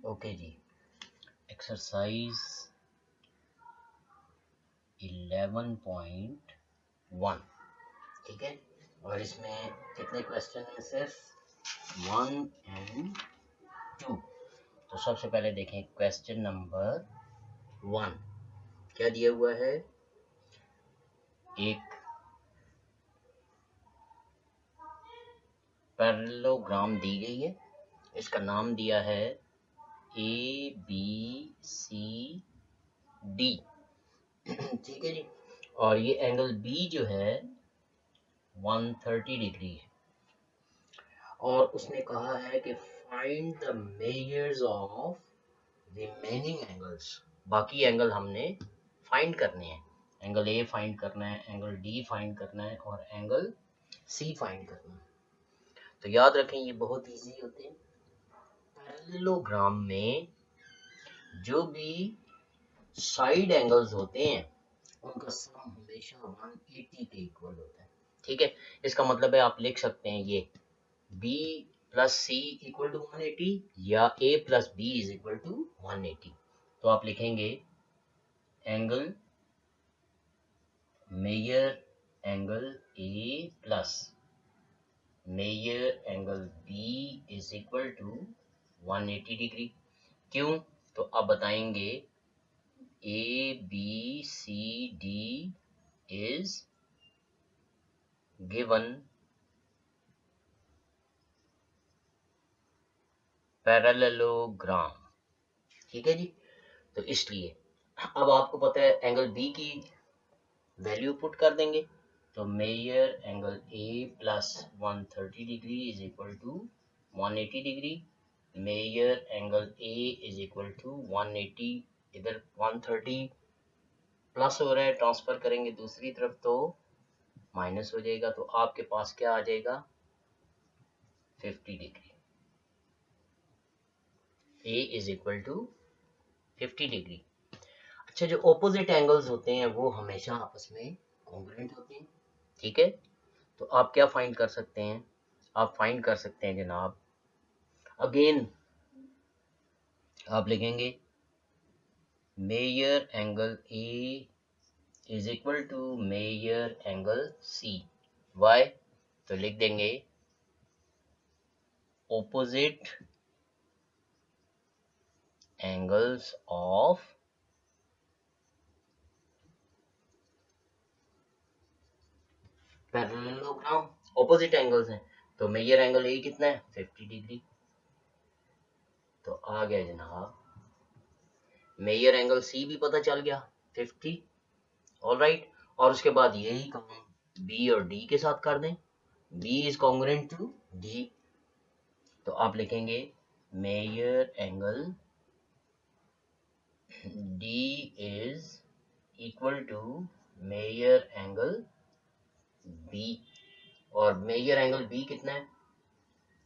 Okay जी, exercise 11.1, ठीक है। और इसमें कितने क्वेश्चन हैं? सिर्फ 1 एंड 2। तो सबसे पहले देखें क्वेश्चन नंबर 1 क्या दिया हुआ है। एक पैरेललोग्राम दी गई है, इसका नाम दिया है ABCD, ठीक है जी। और ये एंगल B जो है 130 डिग्री है, और उसने कहा है कि find the measures of remaining angles. बाकी एंगल हमने फाइंड करने हैं, एंगल A फाइंड करना है, एंगल D फाइंड करना है, और एंगल C फाइंड करना है। तो याद रखें ये बहुत इजी होते हैं। पैरेललोग्राम में जो भी साइड एंगल्स होते हैं उनका सम हमेशा 180 के इक्वल होता है, ठीक है। इसका मतलब है आप लिख सकते हैं ये B plus C equal to 180 या A plus B is equal to 180। तो आप लिखेंगे angle measure angle A plus measure angle B is equal to 180 degree. क्यों? तो आप बताएंगे ABCD is given पैरेललोग्राम, ठीक है जी। तो इसलिए अब आपको पता है एंगल बी की वैल्यू पुट कर देंगे। तो measure angle A plus 130 degree is equal to 180 degree. Measure angle A is equal to 180, इधर 130 प्लस हो रहा है, ट्रांसफर करेंगे दूसरी तरफ तो माइनस हो जाएगा। तो आपके पास क्या आ जाएगा? 50 degree. A is equal to 50 degree. अच्छा, जो ऑपोजिट एंगल्स होते हैं वो हमेशा आपस में कॉन्ग्रुएंट होते हैं, ठीक है। तो आप क्या फाइंड कर सकते हैं? आप फाइंड कर सकते हैं जनाब, अगेन आप लिखेंगे measure angle A is equal to measure angle C. Why? तो लिख देंगे opposite angles of parallelogram. Opposite angles हैं, तो मेजर एंगल ए कितना है? 50 डिग्री। तो आ गया जनाब, मेजर एंगल सी भी पता चल गया 50, ऑलराइट। और उसके बाद यही काम बी और डी के साथ कर दें। B is congruent to D, तो आप लिखेंगे measure angle D is equal to measure angle B, और मेजर एंगल बी कितना है?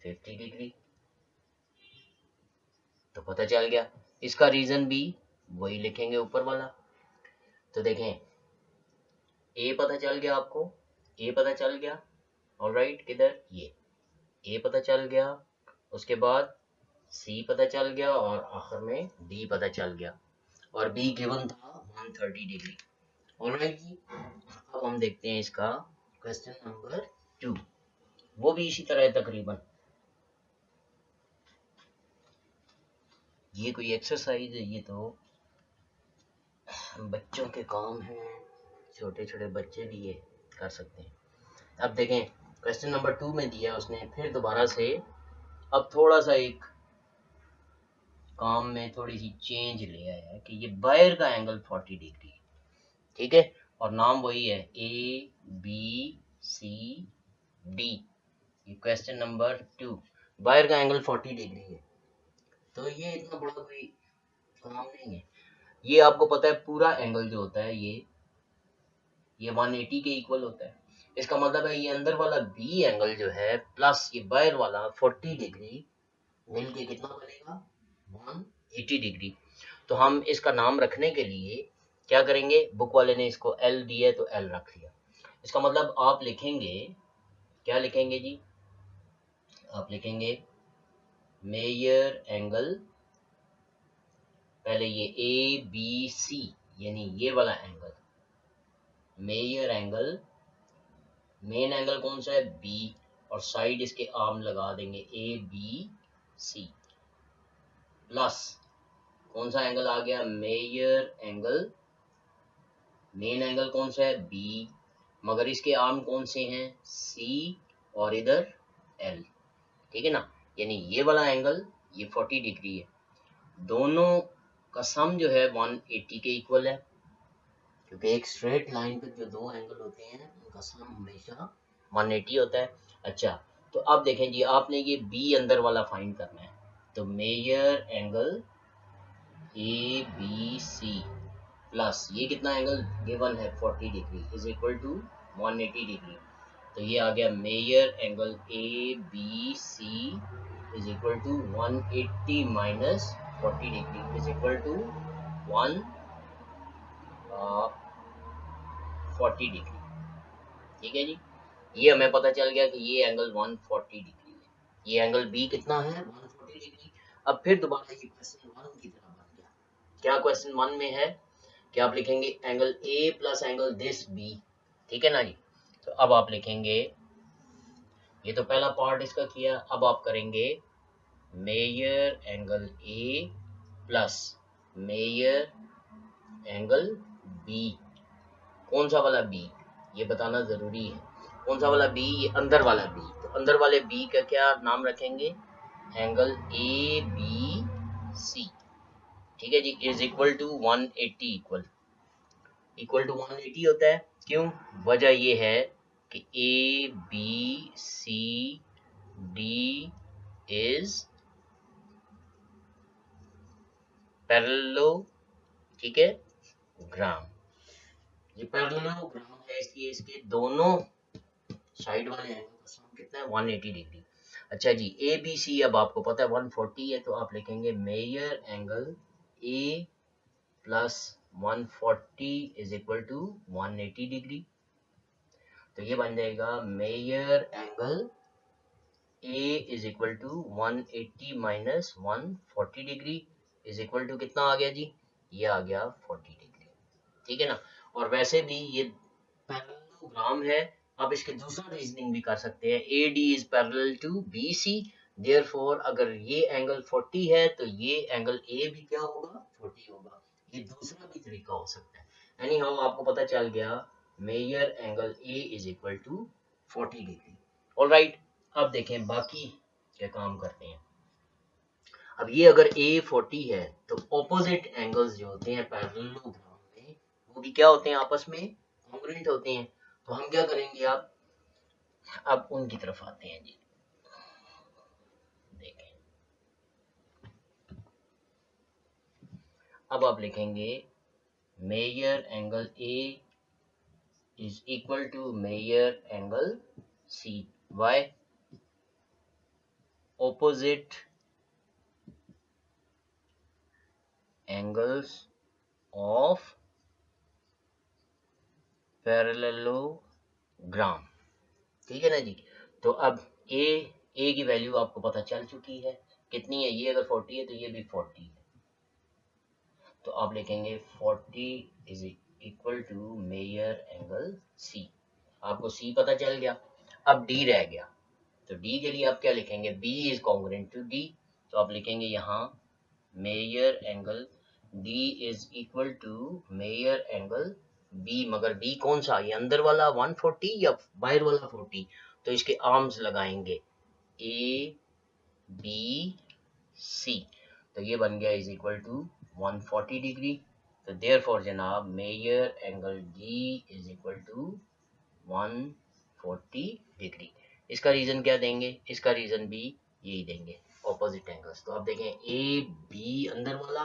50 डिग्री। तो पता चल गया। इसका रीजन भी वही लिखेंगे ऊपर वाला। तो देखें ए पता चल गया आपको, ए पता चल गया, ऑलराइट। किधर? ये ए पता चल गया, उसके बाद सी पता चल गया, और आखिर में डी पता चल गया, और बी गिवन था 130 डिग्री, ऑलराइट जी। अब हम देखते हैं इसका क्वेश्चन नंबर 2, वो भी इसी तरह है तकरीबन। ये कोई एक्सरसाइज है? ये तो बच्चों के काम है, छोटे छोटे बच्चे भी ये कर सकते हैं। अब देखें क्वेश्चन नंबर 2 में दिया उसने, फिर दोबारा से अब थोड़ा सा एक काम में थोड़ी सी चेंज ले आया है कि ये बाहर का एंगल 40 डिग्री है, ठीक है। और नाम वही है ABCD। ये क्वेश्चन नंबर 2, बाहर का एंगल 40 डिग्री है। तो ये इतना बड़ा कोई काम नहीं है। ये आपको पता है पूरा एंगल जो होता है ये 180 के इक्वल होता है। इसका मतलब है ये अंदर वाला बी एंगल जो है प्लस ये बाहर वाला 40 डिग्री मिलके कितना बनेगा? 180 डिग्री। तो हम इसका नाम रखने के लिए क्या करेंगे? बुक वाले ने इसको एल दिया है तो एल रख लिया। इसका मतलब आप लिखेंगे, क्या लिखेंगे जी? आप लिखेंगे मेजर एंगल पहले ये ए बी सी यानी ये वाला angle, measure angle, main angle कौन सा है बी, और साइड इसके आर्म लगा देंगे ए बी सी, प्लस कौन सा एंगल आ गया मेजर एंगल, मेन एंगल कौन सा है बी, मगर इसके आर्म कौन से हैं सी और इधर एल, ठीक है ना। यानी ये वाला एंगल ये 40 डिग्री है, दोनों का सम जो है 180 के इक्वल है, क्योंकि एक स्ट्रेट लाइन पे जो दो एंगल होते हैं उनका सम हमेशा 180 होता है। अच्छा, तो अब देखें जी, आपने ये बी अंदर वाला फाइंड करना है, तो measure angle A B C plus ये कितना एंगल गिवन है 40 degree is equal to 180 degree, तो ये आ गया measure angle A B C is equal to 180 minus 40 degree is equal to 140 degree, ठीक है जी। ये हमें पता चल गया कि ये एंगल 140 डिग्री है, ये एंगल बी कितना है 140 डिग्री। अब फिर दोबारा ये क्वेश्चन 1 की तरह बन गया, क्या क्वेश्चन 1 में है कि आप लिखेंगे angle A plus angle this B, ठीक है ना जी। तो अब आप लिखेंगे, ये तो पहला पार्ट इसका किया, अब आप करेंगे measure angle A plus measure angle B, कौन सा वाला बी ये बताना जरूरी है, कौन सा वाला बी, ये अंदर वाला बी, तो अंदर वाले बी का क्या नाम रखेंगे एंगल ए बी सी, ठीक है जी, is equal to 180 equal to 180 होता है, क्यों, वजह ये है कि A B C D is parallelogram, ठीक है ग्राम, ये पैरेललोग्राम है इसलिए इसके दोनों साइड वाले एंगल का सम कितना है 180 डिग्री। अच्छा जी, ए बी सी अब आपको पता है 140 है, तो आप लिखेंगे measure angle A plus 140 is equal to 180 degree, तो ये बन जाएगा measure angle A is equal to 180 minus 140 degree is equal to कितना आ गया जी, ये आ गया 40 डिग्री, ठीक है ना। और वैसे भी ये पैरेललोग्राम है, आप इसके दूसरा रीजनिंग भी कर सकते हैं, A D is parallel to B C, therefore अगर ये एंगल 40 है तो ये एंगल ए भी क्या होगा 40 होगा, ये दूसरा भी तरीका हो सकता है। एनी हाउ आपको पता चल गया measure angle A is equal to 40 degree. Alright, अब देखें बाकी क्या काम करते हैं। अब ये अगर ए 40 है तो ऑपोजिट एंगल्स जो होते हैं पैरेललोग्राम में वो भी क्या होते हैं आपस में कॉन्ग्रुएंट होते हैं, तो हम क्या करेंगे अब उनकी तरफ आते हैं जी, देखें अब आप लिखेंगे measure angle A is equal to measure angle C, why opposite angles of parallelogram, ठीक है ना जी। तो अब ए की वैल्यू आपको पता चल चुकी है कितनी है, ये अगर 40 है तो ये भी 40 है, तो आप लिखेंगे 40 is equal to measure angle C, आपको सी पता चल गया। अब डी रह गया, तो डी के लिए आप क्या लिखेंगे, B is congruent to D, तो आप लिखेंगे यहाँ measure angle D is equal to measure angle B, मगर बी कौन सा, ये अंदर वाला 140 या बाहर वाला 40, तो इसके आर्म्स लगाएंगे ए बी सी, तो ये बन गया इज इक्वल टू 140 डिग्री, तो देयरफॉर जनाब measure angle D is equal to 140 degree. इसका रीजन क्या देंगे, इसका रीजन भी यही देंगे ऑपोजिट एंगल्स, तो आप देखें ए बी अंदर वाला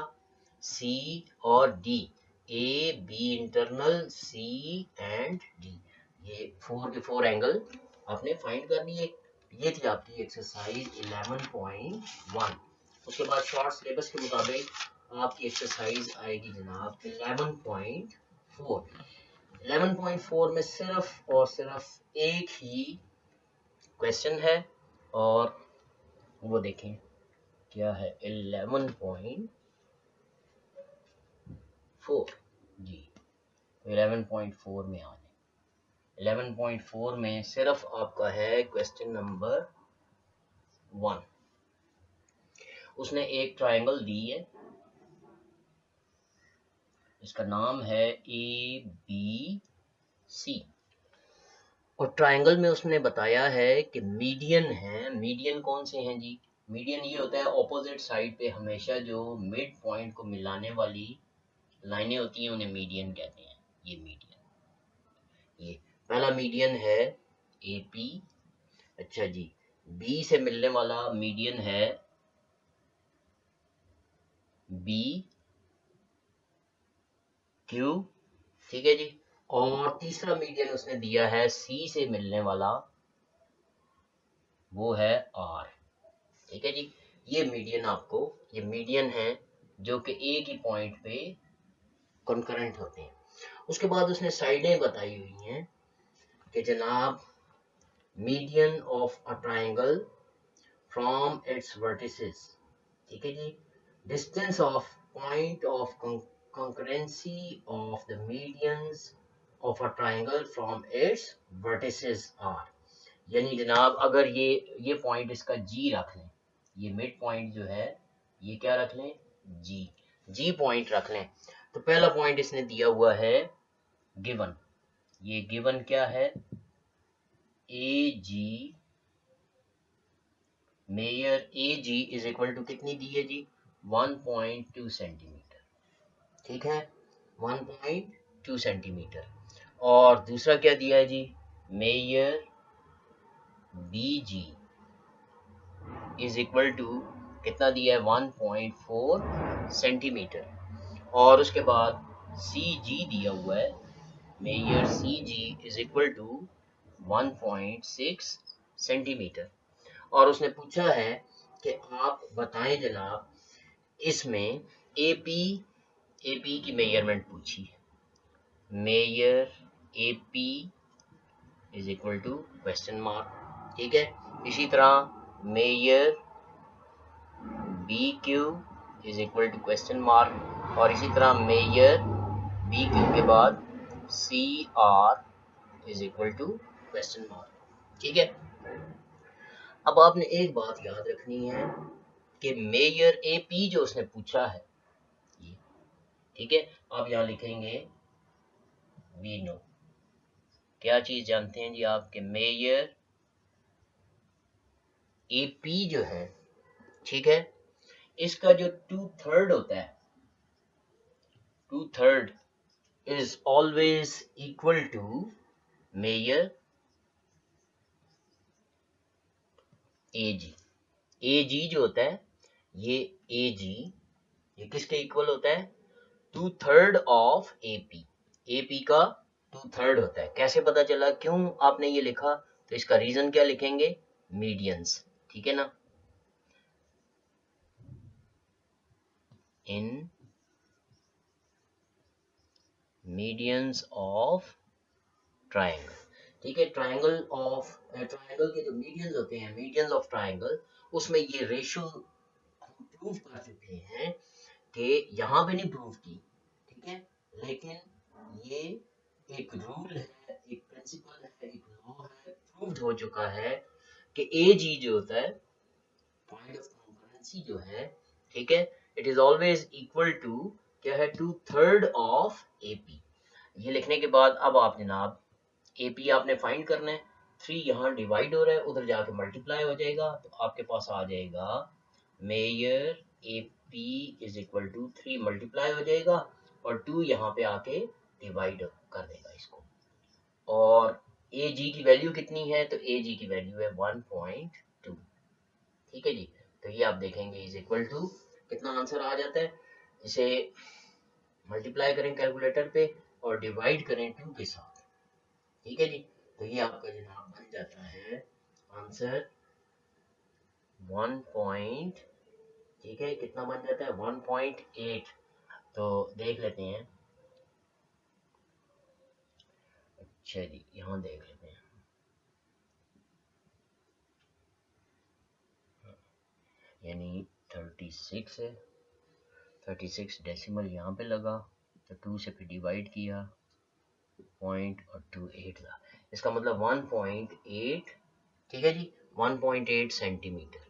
सी और D, A B internal C and D, ये 4 के 4 एंगल आपने फाइंड कर लिए। ये थी आपकी एक्सरसाइज 11.1। उसके बाद शॉर्ट सिलेबस के मुताबिक आपकी एक्सरसाइज आएगी जनाब 11.4। 11.4 में सिर्फ और सिर्फ एक ही क्वेश्चन है, और वो देखें क्या है 11.4 11.4 जी, 11.4 में आ जाए। 11.4 में सिर्फ आपका है क्वेश्चन नंबर 1। उसने एक ट्रायंगल दी है, इसका नाम है ABC और ट्रायंगल में उसने बताया है कि मीडियन है। मीडियन कौन से हैं जी? मीडियन ये होता है ऑपोजिट साइड पे हमेशा जो मिड पॉइंट को मिलाने वाली लाइनें होती हैं उन्हें मीडियन कहते हैं। ये मीडियन, ये पहला मीडियन है AP। अच्छा जी, B से मिलने वाला मीडियन है BQ, ठीक है जी। और तीसरा मीडियन उसने दिया है C से मिलने वाला, वो है R, ठीक है जी। ये मीडियन आपको, ये मीडियन है जो कि एक ही पॉइंट पे कॉन्करेंट होते हैं। उसके बाद उसने साइडें बताई हुई हैं कि जनाब median of a triangle from its vertices, ठीक है जी, distance of point of concurrency of the medians of a triangle from its vertices are, यानी जनाब अगर ये पॉइंट इसका G रख लें, ये मिड पॉइंट जो है ये क्या रख लें? G पॉइंट रख लें। तो पहला पॉइंट इसने दिया हुआ है गिवन, ये गिवन क्या है? AG, measure AG is equal to कितनी दी है जी? 1.2 सेंटीमीटर, ठीक है, 1.2 सेंटीमीटर। और दूसरा क्या दिया है जी? Major BG is equal to कितना दिया है? 1.4 सेंटीमीटर। और उसके बाद CG दिया हुआ है, measure CG is equal to 1.6 centimetre. और उसने पूछा है कि आप बताएं जनाब इसमें AP की मेजरमेंट पूछी है, measure AP is equal to question mark, ठीक है। इसी तरह measure BQ is equal to question mark, और इसी तरह मेजर BQ के बाद CR is equal to question mark, ठीक है। अब आपने एक बात याद रखनी है कि मेजर AP जो उसने पूछा है, ठीक है, आप यहाँ लिखेंगे वी नो, क्या चीज जानते हैं जी आप कि मेजर AP जो है, ठीक है, इसका जो 2/3 होता है, 2/3 is always equal to measure AG। AG जो होता है ये AG ये किसके इक्वल होता है? 2/3 ऑफ AP। AP का 2/3 होता है। कैसे पता चला? क्यों आपने ये लिखा? तो इसका रीजन क्या लिखेंगे? मीडियंस, ठीक है ना। इन मीडियंस ऑफ ट्रायंगल, ठीक है। ट्रायंगल के जो मीडियंस होते हैं, मीडियंस ऑफ ट्रायंगल, उसमें ये रेशियो प्रूव कर चुके हैं कि यहाँ पे नहीं प्रूव की, ठीक है, लेकिन ये एक रूल है, एक प्रिंसिपल है, एक लॉ है, प्रूव्ड हो चुका है कि AG जो होता है, पॉइंट ऑफ कॉन्करेंसी जो है, ठीक है, it is always equal to क्या है? 2/3 ऑफ AP। ये लिखने के बाद अब आप जनाब AP आपने फाइंड करना है। 3 यहाँ डिवाइड हो रहा है, उधर जाके मल्टीप्लाई हो जाएगा, तो आपके पास आ जाएगा measure AP is equal to 3 multiply हो जाएगा और 2 यहाँ पे आके डिवाइड कर देगा इसको। और AG की वैल्यू कितनी है? तो AG की वैल्यू है 1.2, ठीक है जी। तो ये आप देखेंगे इज इक्वल टू कितना आंसर आ जाता है। इसे मल्टीप्लाई करें कैलकुलेटर पे और डिवाइड करें 2 के साथ, ठीक है जी। तो ये आपका जनाब बन जाता है आंसर 1. ठीक है, कितना बन जाता है? 1.8। तो देख लेते हैं। अच्छा जी, यहाँ देख लेते हैं। यानी 36 है, 36 डेसिमल यहाँ पे लगा तो 2 से फिर डिवाइड किया पॉइंट और 28 था, इसका मतलब 1.8, ठीक है जी, 1.8 सेंटीमीटर।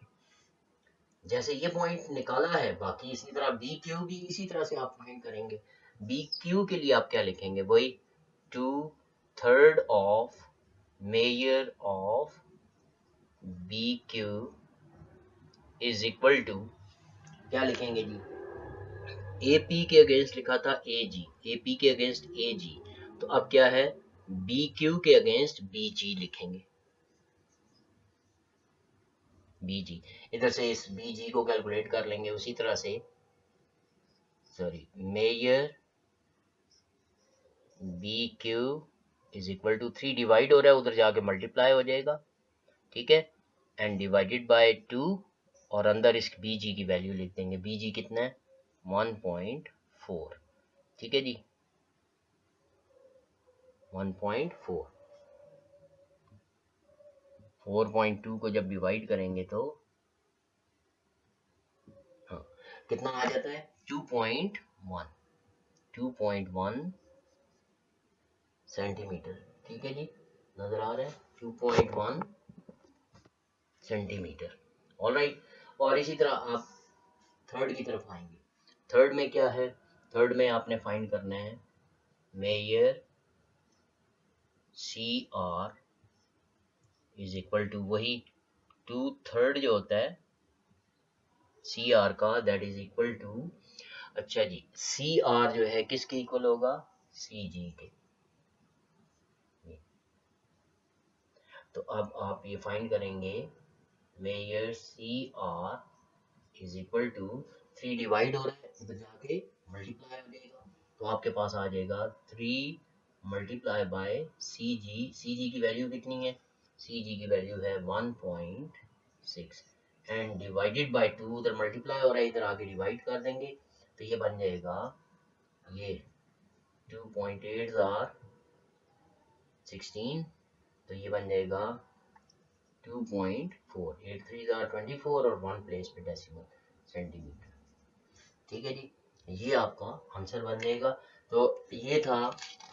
जैसे ये पॉइंट निकाला है, बाकी इसी तरह बी क्यू भी इसी तरह से आप फाइंड करेंगे। बी क्यू के लिए आप क्या लिखेंगे, वही 2/3 of measure of B Q is equal to, क्या लिखेंगे जी, ए पी के अगेंस्ट लिखा था ए जी, ए पी के अगेंस्ट ए जी, तो अब क्या है, बी क्यू के अगेंस्ट बी जी लिखेंगे, बी जी। इधर से इस बी जी को कैलकुलेट कर लेंगे उसी तरह से, sorry, measure B Q is equal to 3 divide हो रहा है, उधर जाके मल्टीप्लाई हो जाएगा, ठीक है, एंड डिवाइडेड बाय 2, और अंदर इस बी जी की वैल्यू लिख देंगे, बी जी कितना है 1.4, ठीक है जी, 1.4, 4.2 को जब डिवाइड करेंगे तो हाँ कितना आ जाता है 2.1, 2.1 सेंटीमीटर, ठीक है जी, नजर आ रहा है 2.1 सेंटीमीटर, ऑलराइट। और इसी तरह आप थर्ड की तरफ आएंगे, थर्ड में क्या है, थर्ड में आपने फाइंड करना है measure C R is equal to वही 2/3 जो होता है सी आर का, दैट इज इक्वल टू, अच्छा जी, सी आर जो है किसके इक्वल होगा, सी जी के। तो अब आप ये फाइंड करेंगे measure C R is equal to 3 divide हो रहा है, उधर जाके मल्टीप्लाई हो जाएगा, तो आपके पास आ जाएगा 3 मल्टीप्लाई बाय सी जी, सी जी की वैल्यू कितनी है, सी जी की वैल्यू है 1.6 एंड डिवाइडेड बाय 2, उधर मल्टीप्लाई हो रहा है, इधर आगे डिवाइड कर देंगे, तो ये बन जाएगा, ये 2.8 आर 16, तो ये बन जाएगा 2.4, 8 3 24 और 1 प्लेस पे डेसिमल सेंटीमीटर, ठीक है जी, ये आपका आंसर बन जाएगा। तो ये था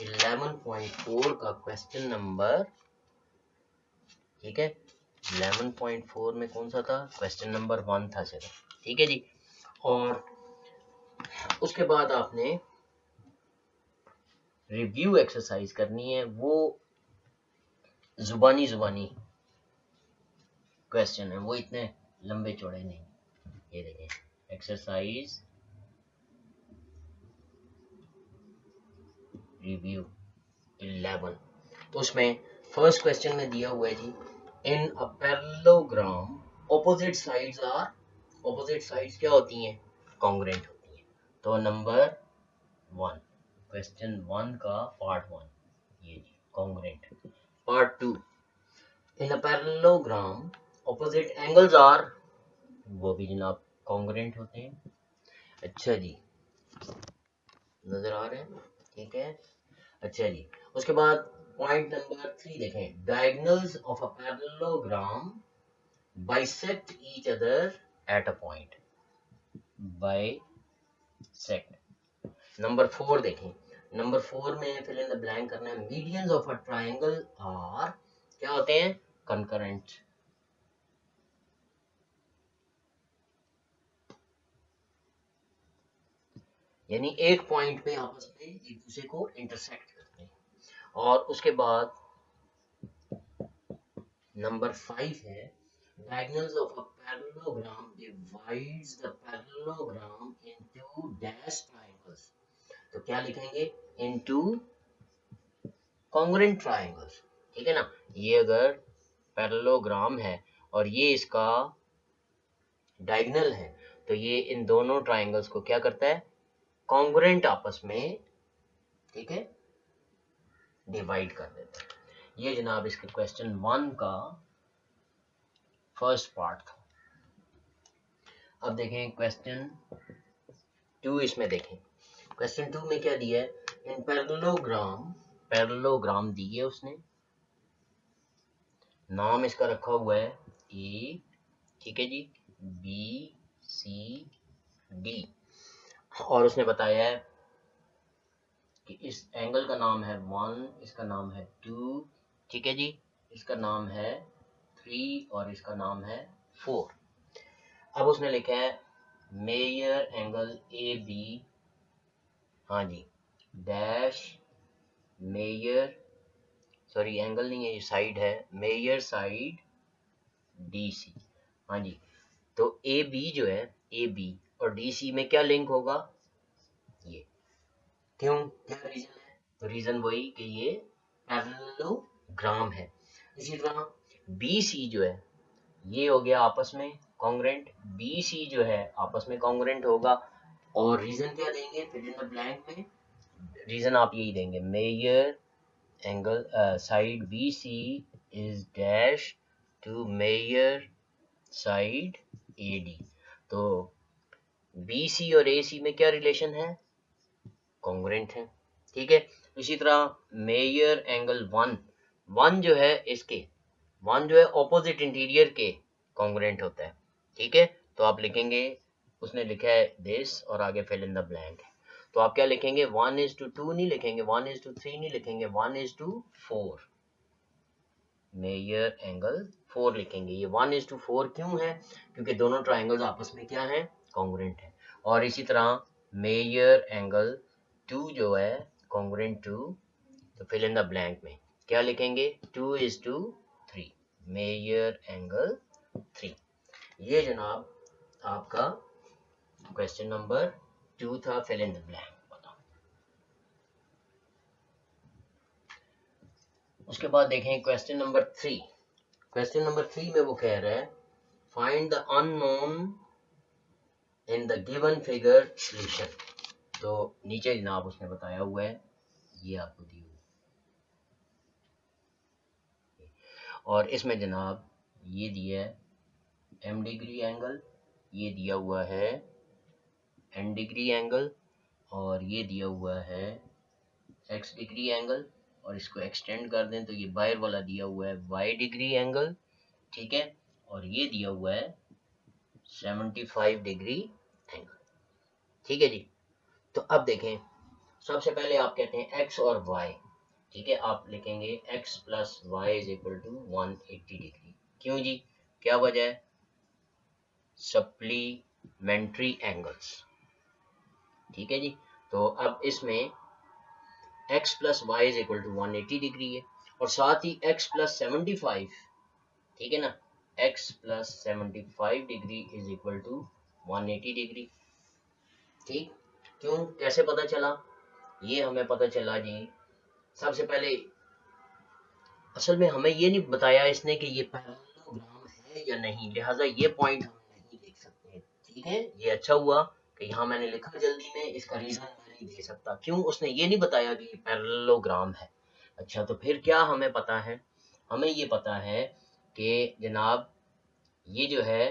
11.4 का क्वेश्चन नंबर, ठीक है, 11.4 में कौन सा था, क्वेश्चन नंबर 1 था सिर्फ, ठीक है जी। और उसके बाद आपने रिव्यू एक्सरसाइज करनी है, वो जुबानी क्वेश्चन है, वो इतने लंबे चौड़े नहीं। ये देखें एक्सरसाइज रिव्यू 11, तो उसमें फर्स्ट क्वेश्चन में दिया हुआ है जी, in a parallelogram opposite sides are, opposite sides क्या होती हैं, कॉन्ग्रुएंट होती हैं। तो नंबर 1, क्वेश्चन 1 का पार्ट 1 ये जी congruent. Part 2, in a parallelogram opposite angles are, वो भी जनाब कॉन्ग्रुएंट होते हैं। अच्छा जी, नजर आ रहे हैं, ठीक है, अच्छा जी। उसके बाद पॉइंट नंबर 3 देखें, diagonals of a parallelogram bisect each other at a point, bisect. Number 4 देखें, नंबर 4 में फिल इन द ब्लैंक करना है, medians of a triangle are क्या होते हैं, कंकरेंट, यानी एक पॉइंट पे आपस में एक दूसरे को इंटरसेक्ट करते हैं। और उसके बाद नंबर 5 है, diagonals of a parallelogram divides the parallelogram into dash triangles, तो क्या लिखेंगे, into congruent triangles, ठीक है ना। ये अगर पैरेललोग्राम है और ये इसका डायगोनल है, तो ये इन दोनों ट्राइंगल्स को क्या करता है, कॉन्ग्रुएंट आपस में, ठीक है, डिवाइड कर देता है। ये जनाब इसके क्वेश्चन 1 का फर्स्ट पार्ट था। अब देखें क्वेश्चन 2, इसमें देखें क्वेश्चन 2 में क्या दिया है, इन पैरेललोग्राम, पैरेललोग्राम दी है उसने, नाम इसका रखा हुआ है ए, ठीक है जी, बी सी डी, और उसने बताया है कि इस एंगल का नाम है 1, इसका नाम है 2, ठीक है जी, इसका नाम है 3 और इसका नाम है 4। अब उसने लिखा है मेजर एंगल ए बी, हाँ जी, डैश मेजर, सॉरी एंगल नहीं है ये साइड है, मेजर साइड डी सी, हाँ जी। तो ए बी जो है, ए बी और डी सी में क्या लिंक होगा, ये, क्यों, क्या रीजन है, तो रीजन वही कि ये पैरेललोग्राम है। इसी तरह बी सी जो है ये हो गया आपस में कॉन्ग्रेंट, बी सी जो है आपस में कॉन्ग्रेंट होगा। और रीजन क्या देंगे फिर इन द ब्लैंक में, रीजन आप यही देंगे, measure angle side B C is dash to measure side A D. तो बी सी और ए सी में क्या रिलेशन है, कॉन्ग्रेंट है, ठीक है। इसी तरह मेजर एंगल 1, 1 जो है इसके, 1 जो है ऑपोजिट इंटीरियर के कॉन्ग्रेंट होता है, ठीक है। तो आप लिखेंगे, उसने लिखा है दिस और आगे फिल इन द ब्लैंक है, तो आप क्या लिखेंगे 1:2 नहीं लिखेंगे, 1:3 नहीं लिखेंगे, 1:4, मेजर एंगल 4 लिखेंगे। ये 1:4 क्यों है, क्योंकि दोनों ट्राइंगल्स आपस में क्या है, कॉन्ग्रेंट है। और इसी तरह मेजर एंगल 2 जो है कॉन्ग्रेंट टू, तो फिल इन द ब्लैंक में क्या लिखेंगे, 2:3, मेजर एंगल 3। ये जनाब आपका क्वेश्चन नंबर 2 था, फिल इन द ब्लैंक। उसके बाद देखें क्वेश्चन नंबर 3। क्वेश्चन नंबर 3 में वो कह रहा है find the unknown in the given figure solution. तो नीचे जनाब उसने बताया हुआ है, ये आपको दी हुई, और इसमें जनाब ये दिया है m डिग्री एंगल, ये दिया हुआ है n डिग्री एंगल, और ये दिया हुआ है x डिग्री एंगल, और इसको एक्सटेंड कर दें तो ये बाहर वाला दिया हुआ है y डिग्री एंगल, ठीक है, और ये दिया हुआ है 75 डिग्री एंगल, ठीक है जी। तो अब देखें, सबसे पहले आप कहते हैं x और y, ठीक है, आप लिखेंगे x plus Y is equal to 180 degree. क्यों जी, क्या वजह है, सप्लीमेंट्री एंगल्स, ठीक है जी। तो अब इसमें x plus Y is equal to 180 degree है, और साथ ही x प्लस 75, ठीक है ना, x plus 75 degree is equal to 180 degree, ठीक। क्यों, कैसे पता चला, ये हमें पता चला जी, सबसे पहले असल में हमें ये नहीं बताया इसने कि ये पैरेललोग्राम है या नहीं, लिहाजा ये पॉइंट हम नहीं देख सकते, ठीक है। ये अच्छा हुआ कि यहाँ मैंने लिखा जल्दी में, इसका रीजन मैं नहीं दे सकता, क्यों, उसने ये नहीं बताया कि ये पैरेललोग्राम है। अच्छा, तो फिर क्या हमें पता है, हमें ये पता है कि जनाब ये जो है,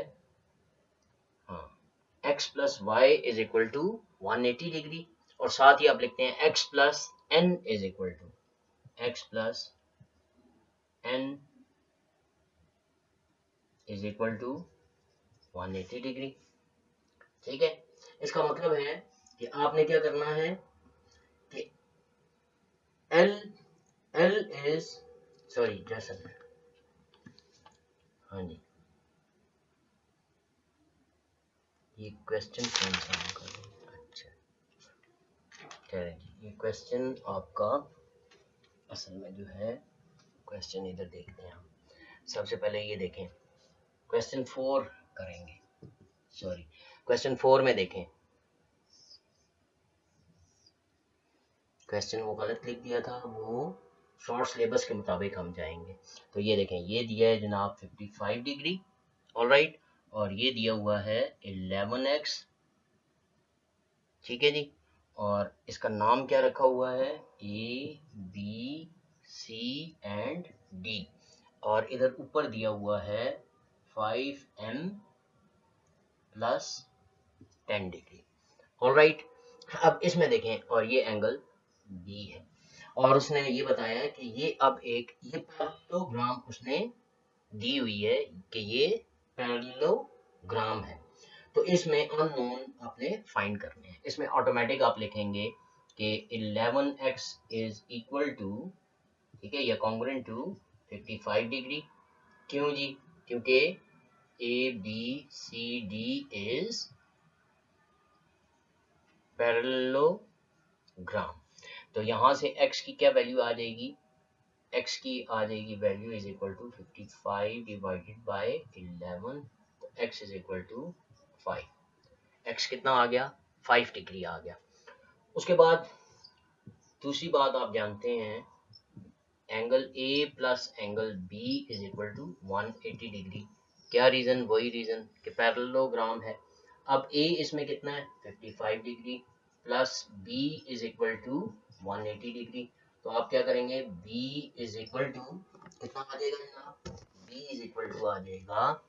हाँ, x plus Y is equal to 180 degree, और साथ ही आप लिखते हैं x plus N is equal to, x plus N is equal to 180 degree, ठीक है। इसका मतलब है कि आपने क्या करना है कि L L इज, सॉरी जैसा, हाँ जी, ये क्वेश्चन कौन सा हम कर रहे हैं, अच्छा चलें जी, ये क्वेश्चन आपका असल में जो है, क्वेश्चन इधर देखते हैं हम। सबसे पहले ये देखें, क्वेश्चन 4 करेंगे, सॉरी क्वेश्चन 4 में देखें, क्वेश्चन वो गलत लिख दिया था, वो शॉर्ट सिलेबस के मुताबिक हम जाएंगे। तो ये देखें, ये दिया है जनाब 55 डिग्री, ऑलराइट, और ये दिया हुआ है 11x, ठीक है जी, और इसका नाम क्या रखा हुआ है, A B C and D, और इधर ऊपर दिया हुआ है 5m प्लस 10 डिग्री, ऑलराइट। अब इसमें देखें, और ये एंगल बी है, और उसने ये बताया है कि ये अब एक ये पैरेललोग्राम उसने दी हुई है कि ये पैरेललोग्राम है। तो इसमें अननोन आपने फाइंड करने हैं, इसमें ऑटोमेटिक आप लिखेंगे कि 11x इज इक्वल टू, ठीक है, या कॉन्ग्रुएंट टू 55 डिग्री। क्यों जी? क्योंकि ABCD इज पैरेललोग्राम। तो यहाँ से x की क्या वैल्यू आ जाएगी? x की आ जाएगी value is equal to 55 divided by 11। तो x is equal to 5। x कितना आ गया? 5 डिग्री आ गया। उसके बाद दूसरी बात आप जानते हैं, angle A plus angle B is equal to 180 degree. क्या रीजन? वही रीजन कि पैरेललोग्राम है। अब A इसमें कितना है? 55 degree plus B is equal to 180 degree. तो आप क्या करेंगे? B इज इक्वल टू कितना आ जाएगा जनाब? B इज इक्वल टू आ जाएगा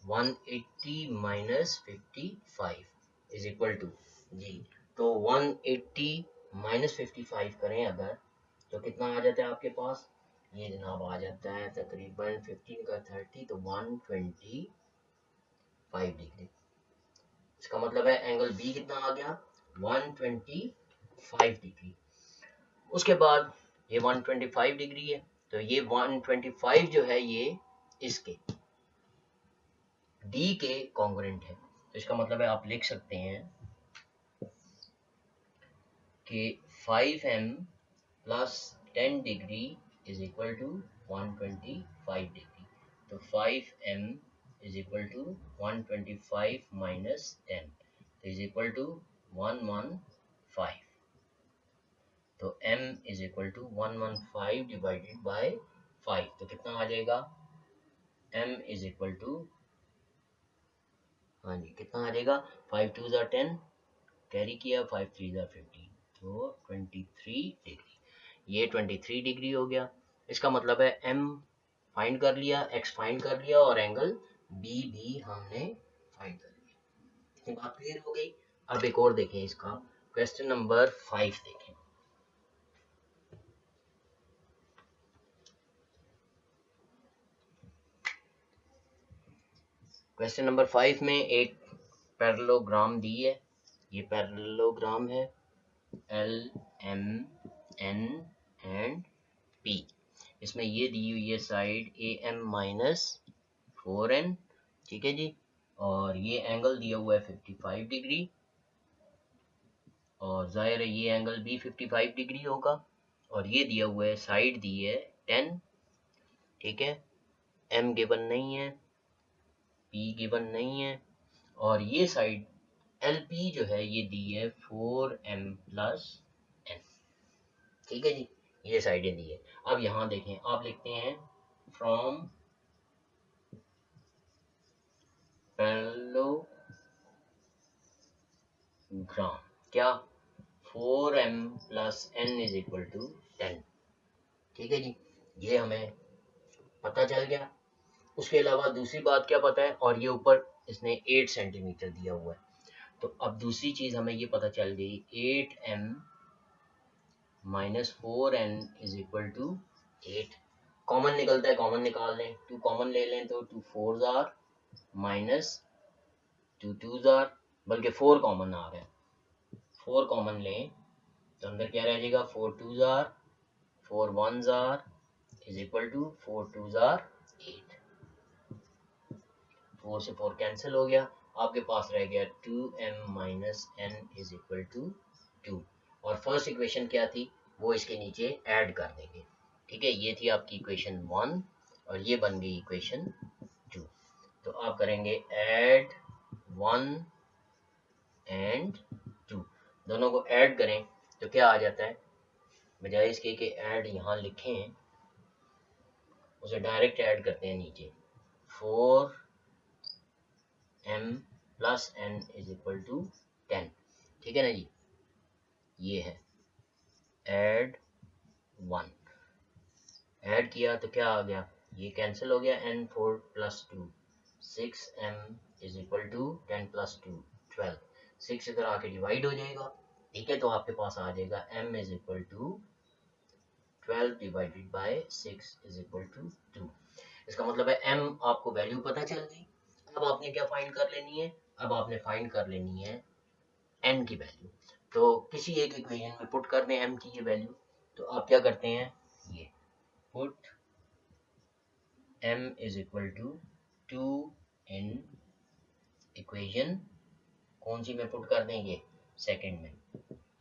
180 माइनस 55 इज इक्वल टू जी। तो 180 माइनस 55 करें अगर, तो कितना आ जाता है आपके पास? ये जनाब आ जाता है तकरीबन 15 का 30, तो 125 डिग्री। इसका मतलब है एंगल बी कितना आ गया? 125 डिग्री। उसके बाद ये 125 डिग्री है, तो ये 125 जो है ये इसके डी के कॉन्ग्रुएंट है। तो इसका मतलब है आप लिख सकते हैं कि 5m plus 10 degree is equal to 125 degree. तो 5m is equal to 125 minus 10 is equal to 115। तो m is equal to 115 divided by 5, तो कितना आ जाएगा? m इज इक्वल टू, हाँ जी, कितना आ जाएगा? 5 2 ज़ा 10 कैरी किया, 5 3 ज़ा 15, तो 23 डिग्री। ये 23 डिग्री हो गया। इसका मतलब है m फाइंड कर लिया, x फाइंड कर लिया और एंगल b भी हमने फाइंड कर लिया। इतनी बात क्लियर हो गई। अब एक और देखें, इसका क्वेश्चन नंबर 5 देखें। क्वेश्चन नंबर 5 में एक पैरेललोग्राम दी है। ये पैरेललोग्राम है L M N and P। इसमें ये दी हुई है साइड AM माइनस 4N, ठीक है जी। और ये एंगल दिया हुआ है 55 डिग्री, और जाहिर है ये एंगल भी 55 डिग्री होगा। और ये दिया हुआ है साइड दी है 10, ठीक है। M गिवन नहीं है, P गिवन नहीं है, और ये साइड LP जो है ये दी है 4M प्लस N, ठीक है जी। ये साइडें दी है। अब यहाँ देखें, आप लिखते हैं फ्रॉम पैरेललोग्राम क्या 4m plus n is equal to 10, ठीक है जी। ये हमें पता चल गया। उसके अलावा दूसरी बात क्या पता है, और ये ऊपर इसने 8 सेंटीमीटर दिया हुआ है। तो अब दूसरी चीज हमें ये पता चल गई, 8m minus 4n is equal to 8। Common निकलता है, कॉमन निकाल लें, 2 कॉमन ले लें तो 2 4 आर माइनस 2 2 आर, बल्कि 4 कॉमन आ रहा है, 4 कॉमन लें तो अंदर क्या रह जाएगा? 4 2 R, 4 1 R is equal to 4 2 R 8। 4 से 4 कैंसिल हो गया, आपके पास रह गया 2m minus n is equal to 2। और फर्स्ट इक्वेशन क्या थी, वो इसके नीचे ऐड कर देंगे, ठीक है। ये थी आपकी इक्वेशन 1 और ये बन गई इक्वेशन 2। तो आप करेंगे ऐड 1 एंड 2, दोनों को ऐड करें तो क्या आ जाता है? बजाय इसके कि ऐड यहाँ लिखें, उसे डायरेक्ट ऐड करते हैं नीचे। 4m plus n is equal to 10, ठीक है ना जी। ये है ऐड 1, ऐड किया तो क्या आ गया? ये कैंसिल हो गया, n 4 plus 2 6m is equal to 10 plus 2 12। 6 इधर आके डिवाइड हो जाएगा, ठीक है। तो आपके पास आ जाएगा m is equal to 12 divided by 6 is equal to 2। इसका मतलब है m आपको वैल्यू पता चल गई। अब आपने क्या फाइंड कर लेनी है? अब आपने फाइंड कर लेनी है n की वैल्यू। तो किसी एक इक्वेशन में पुट कर दें m की ये वैल्यू, तो आप क्या करते हैं, ये put m is equal to 2 in equation, कौन सी में पुट कर दें, ये सेकंड में,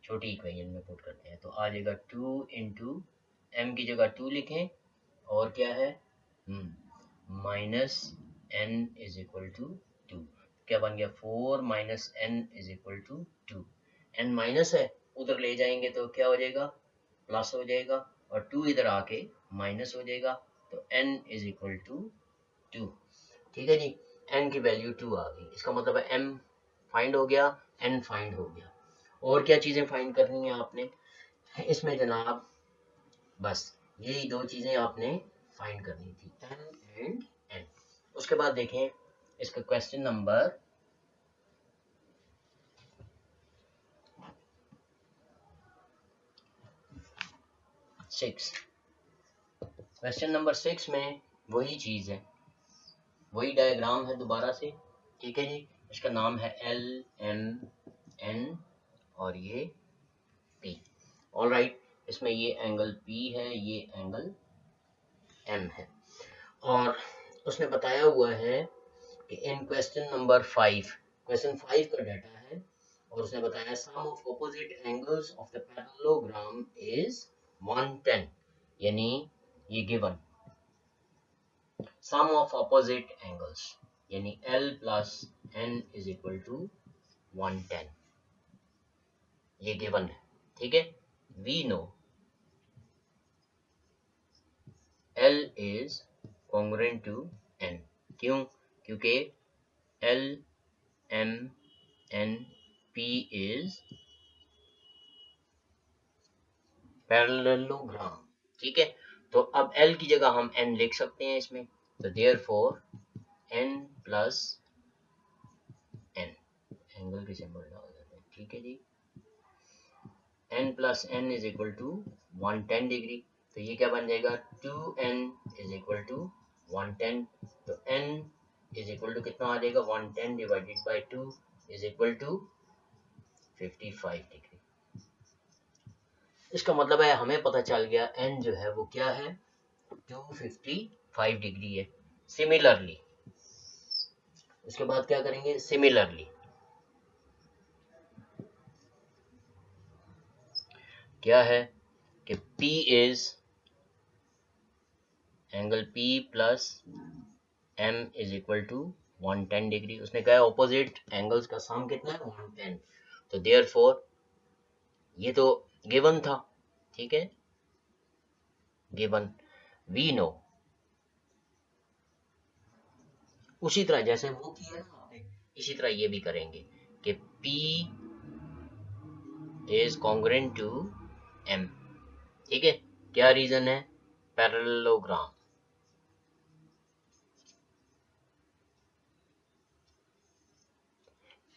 छोटी इक्वेशन में पुट करते हैं, तो आ जाएगा 2 इंटू एम की जगह 2 लिखें, और क्या है minus n is equal to 2, क्या बन गया 4 minus n is equal to 2, n minus है उधर ले जाएंगे तो क्या हो जाएगा, प्लस हो जाएगा, और 2 इधर आके माइनस हो जाएगा, तो n इज इक्वल टू 2। ठीक है जी, n की वैल्यू 2 आ गई, इसका मतलब है m फाइंड हो गया, n फाइंड हो गया। और क्या चीजें फाइंड करनी है आपने इसमें जनाब, बस यही दो चीजें आपने फाइंड करनी थी, n एंड n। उसके बाद देखें इसका क्वेश्चन नंबर 6। क्वेश्चन नंबर 6 में वही चीज है, वही डायग्राम है दोबारा से, ठीक है जी, इसका नाम है L M N और ये P। ऑलराइट, इसमें ये एंगल P है, ये एंगल M है, और उसने बताया हुआ है कि इन क्वेश्चन नंबर 5, क्वेश्चन 5 का डाटा है, और उसने बताया sum of opposite angles of the parallelogram is 110, यानी ये given sum of opposite angles यानी L plus N is equal to 110, ये गिवन है, ठीक है। We know L is congruent to N, क्यों, क्योंकि L M N P is parallelogram, ठीक है। तो अब L की जगह हम N लिख सकते हैं इसमें, तो therefore N plus N, angle के सिंबल डाल देते हैं, ठीक है जी। N plus N is equal to 110 degree, तो ये क्या बन जाएगा 2N इज इक्वल टू 110, तो N इज इक्वल टू कितना आ जाएगा 110 divided by 2 is equal to 55 degree. इसका मतलब है हमें पता चल गया n जो है वो क्या है 255 डिग्री है। सिमिलरली इसके बाद क्या करेंगे, सिमिलरली क्या है कि P is angle P plus M is equal to 110 degree, उसने कहा ऑपोजिट एंगल्स का सम कितना है 110, तो देयरफॉर ये तो गिवन था, ठीक है, गिवन वी नो, उसी तरह जैसे वो किया ना आपने, इसी तरह ये भी करेंगे कि P is congruent to M, ठीक है। क्या रीजन है, पैरेललोग्राम,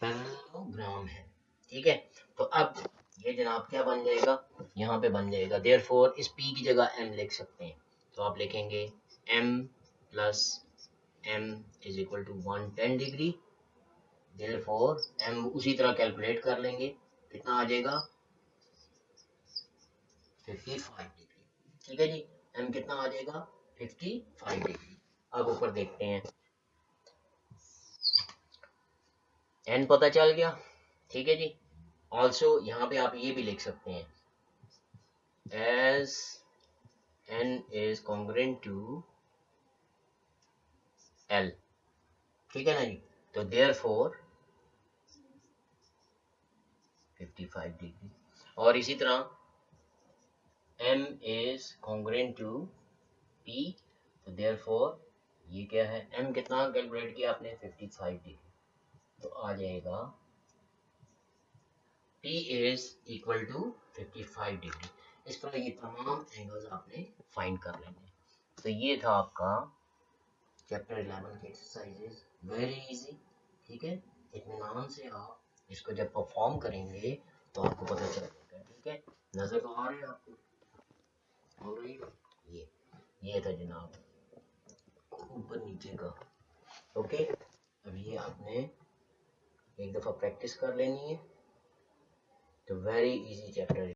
पैरेललोग्राम है, ठीक है। तो अब ये जनाब क्या बन जाएगा, यहाँ पे बन जाएगा देयरफॉर इस P की जगह M लिख सकते हैं, तो आप लिखेंगे M plus M is equal to 110 degree, therefore M उसी तरह कैलकुलेट कर लेंगे, कितना आ जाएगा 55 डिग्री, ठीक है जी। M कितना आ जाएगा 55 डिग्री। अब ऊपर देखते हैं, N पता चल गया, ठीक है जी। ऑल्सो यहाँ पे आप ये भी लिख सकते हैं as N is congruent to L, ठीक है ना जी, तो therefore 55 डिग्री, और इसी तरह M is congruent to P, तो therefore ये क्या है, M कितना कैलकुलेट किया आपने 55 डिग्री, तो आ जाएगा P is equal to 55 degree. इस तरह ये तमाम एंगल्स आपने फाइंड कर लेंगे। तो ये था आपका चैप्टर 11 के एक्सरसाइजेस, वेरी इजी, ठीक है। इत्मीनान से आप इसको जब परफॉर्म करेंगे तो आपको पता चलेगा, ठीक है। नजर तो आ रही है आपको, ऑलराइट, ये था जनाब ऊपर नीचे का, ओके। अब ये आपने एक दफा प्रैक्टिस कर लेनी है, तो वेरी इजी चैप्टर